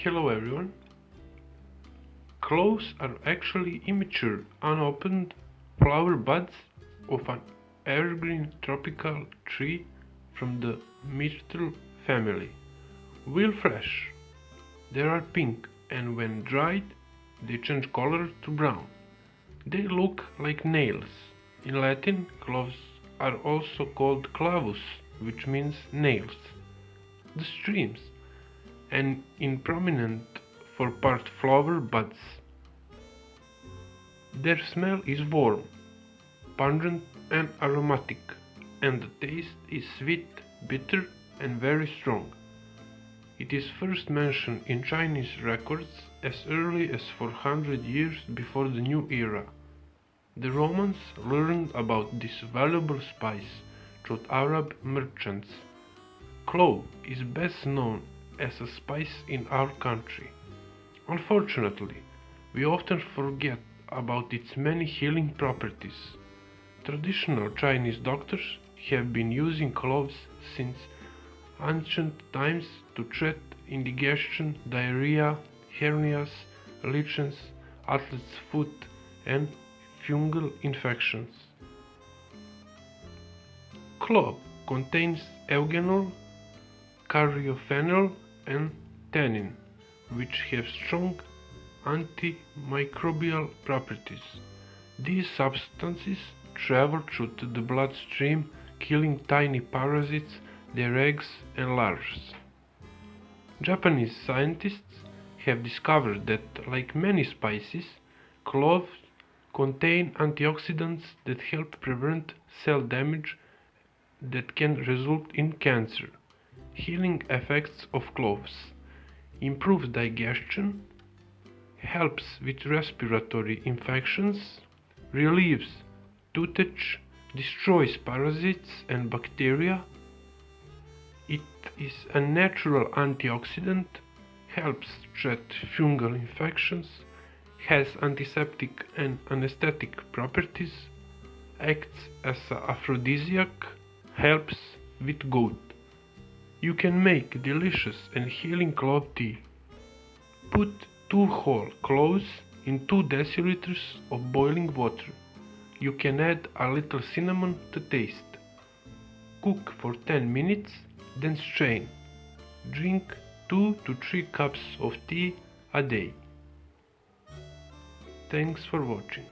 Hello everyone. Cloves are actually immature, unopened flower buds of an evergreen tropical tree from the myrtle family. While fresh, they are pink, and when dried, they change color to brown. They look like nails. In Latin, cloves are also called clavus, which means nails. The streams and in prominent for part flower buds. Their smell is warm, pungent and aromatic, and the taste is sweet, bitter and very strong. It is first mentioned in Chinese records as early as 400 years before the New Era. The Romans learned about this valuable spice through Arab merchants. Clove is best known as a spice in our country. Unfortunately, we often forget about its many healing properties. Traditional Chinese doctors have been using cloves since ancient times to treat indigestion, diarrhea, hernias, lichen, athlete's foot, and fungal infections. Clove contains eugenol, caryophenol, and tannin, which have strong antimicrobial properties. These substances travel through the bloodstream, killing tiny parasites, their eggs, and larvae. Japanese scientists have discovered that, like many spices, cloves contain antioxidants that help prevent cell damage that can result in cancer. Healing effects of cloves improves digestion, helps with respiratory infections, relieves toothache, destroys parasites and bacteria. It is a natural antioxidant, helps treat fungal infections, has antiseptic and anesthetic properties, acts as an aphrodisiac, helps with gout. You can make delicious and healing clove tea. Put 2 whole cloves in 2 deciliters of boiling water. You can add a little cinnamon to taste. Cook for 10 minutes, then strain. Drink 2 to 3 cups of tea a day. Thanks for watching.